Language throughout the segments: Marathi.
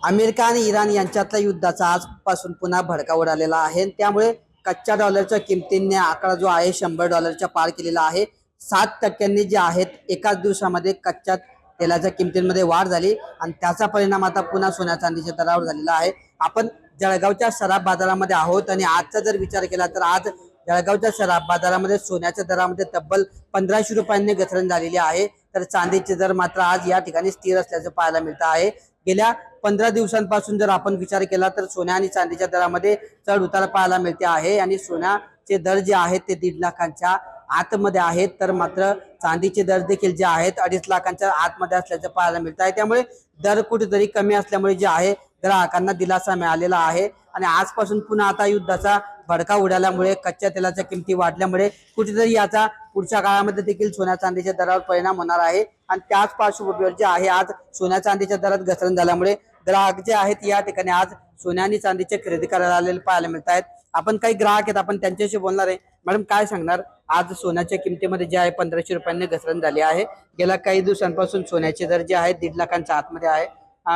अमेरिका आणि इराण यांच्यातल्या युद्धाचा आजपासून पुन्हा भडका उडालेला आहे। त्यामुळे कच्च्या डॉलरच्या किमतीने आकडा जो आहे $100 पार केलेला आहे। 7% जे आहेत एकाच दिवसामध्ये कच्च्या तेलाच्या किमतींमध्ये वाढ झाली आणि त्याचा परिणाम आता पुन्हा सोन्या चांदीच्या दरावर झालेला आहे। आपण जळगावच्या सराफ बाजारामध्ये आहोत आणि आजचा जर विचार केला तर आज जळगावच्या सराफ बाजारामध्ये सोन्याच्या दरामध्ये तब्बल 1500 रुपयांनी घसरण झालेली आहे, तर चांदीचे दर मात्र आज या ठिकाणी स्थिर असल्याचं पाहायला मिळतं आहे। गेल्या 15 दिवसांपासून जर आपण विचार केला तर सोन्या आणि चांदीच्या दरामध्ये चढ उतार पाहायला मिळते आहे आणि सोन्याचे दर जे आहेत ते 1.5 लाखांच्या आतमध्ये आहेत, तर मात्र चांदीचे दर देखील जे आहेत 2.5 लाखांच्या आतमध्ये असल्याचं पाहायला मिळत आहे। त्यामुळे दर कुठेतरी कमी असल्यामुळे जे आहे ग्राहकांना दिलासा मिळालेला आहे आणि आजपासून पुन्हा आता युद्धाचा भडका उडाल्यामुळे कच्च्या तेलाच्या किमती वाढल्यामुळे कुठेतरी याचा पुढच्या काळामध्ये देखील सोन्या चांदीच्या दरावर परिणाम होणार आहे आणि त्याच पार्श्वभूमीवर जे आहे आज सोन्या चांदीच्या दरात घसरण झाल्यामुळे ग्राहक जे आहेत या ठिकाणी आज सोन्या आणि चांदीचे खरेदी करायला आलेले पाहायला मिळत आहेत। आपण काही ग्राहक आहेत, आपण त्यांच्याशी बोलणार आहे। मॅडम, काय सांगणार, आज सोन्याच्या किमतीमध्ये जे आहे 1500 रुपयांनी घसरण झाली आहे। गेल्या काही दिवसांपासून सोन्याचे दर जे आहेत 1.5 लाखांच्या आतमध्ये आहे,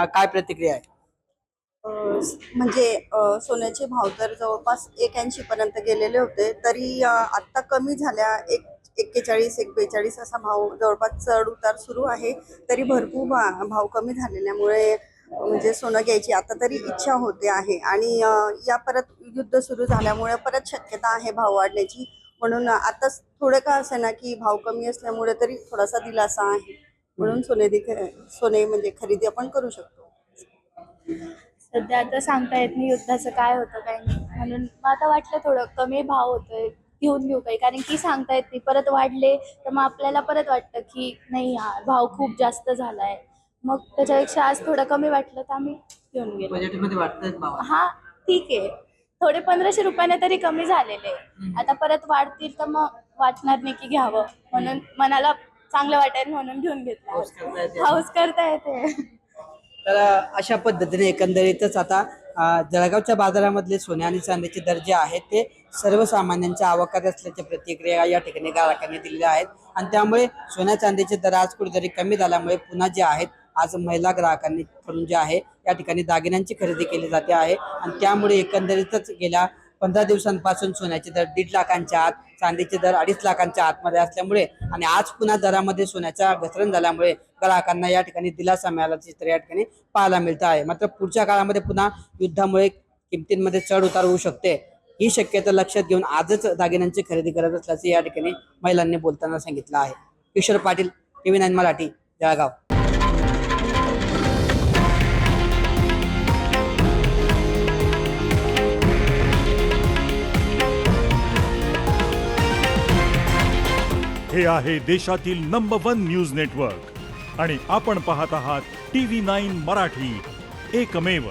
काय प्रतिक्रिया आहे? म्हणजे सोन्याचे भाव तर जवळपास 81 पर्यंत गेलेले होते, तरी आता कमी झाल्या 41 42 असा भाव जवळपास चढ उतार सुरू आहे। तरी भरपूर भाव कमी झालेल्यामुळे म्हणजे सोनं घ्यायची आता तरी इच्छा होते आहे आणि या परत युद्ध सुरू झाल्यामुळे परत शक्यता आहे भाव वाढण्याची, म्हणून आता थोडं का असे ना की भाव कमी असल्यामुळे तरी थोडासा दिलासा आहे, म्हणून सोने म्हणजे खरेदी आपण करू शकतो। सध्या आता सांगता येत नाही युद्धाचं काय होतं काय नाही, म्हणून मग आता वाटलं थोडं कमी भाव होतोय घेऊन घेऊ काही, कारण की सांगता येत नाही परत वाढले तर मग आपल्याला परत वाटतं की नाही यार भाव खूप जास्त झालाय, मग त्याच्यापेक्षा आज थोडं कमी वाटलं तर आम्ही घेऊन गेलो। बजेटमध्ये वाटतंय भाव? हा ठीक आहे, थोडे 1500 रुपयाने तरी कमी झालेले, आता परत वाढतील तर मग वाटणार नाही की घ्यावं, म्हणून मनाला चांगलं वाटेल म्हणून घेऊन घेतलं। हाऊस करता येते। तर अशा पद्धतीने एकंदरीतच आता जळगावच्या बाजारामधले सोन्या आणि चांदीचे दर जे आहेत ते सर्वसामान्यांच्या आवाक्यात असल्याच्या प्रतिक्रिया या ठिकाणी ग्राहकांनी दिलेल्या आहेत आणि त्यामुळे सोन्या चांदीचे दर आज कुठेतरी कमी झाल्यामुळे पुन्हा जे आहेत आज महिला ग्राहकांनी कडून जे आहे या ठिकाणी दागिन्यांची खरेदी केली जाते आहे आणि त्यामुळे एकंदरीतच गेल्या 15 दिवसांपासून सोन्याचे दर 1.5 लाखांच्या आत, चांदीचे दर 2.5 लाखांच्या आतमध्ये असल्यामुळे आणि आज पुन्हा दरामध्ये सोन्याच्या घसरण झाल्यामुळे ग्राहकांना या ठिकाणी दिलासा मिळाल्याचं चित्र या ठिकाणी पाहायला मिळतं आहे। मात्र पुढच्या काळामध्ये पुन्हा युद्धामुळे किमतींमध्ये चढ उतार होऊ शकते, ही शक्यता लक्षात घेऊन आजच दागिन्यांची खरेदी करत असल्याचं या ठिकाणी महिलांनी बोलताना सांगितलं आहे। किशोर पाटील, TV9 मराठी, जळगाव। हे आहे देशातील नंबर 1 न्यूज नेटवर्क आणि आपण पाहत आहात TV9 मराठी, एकमेव।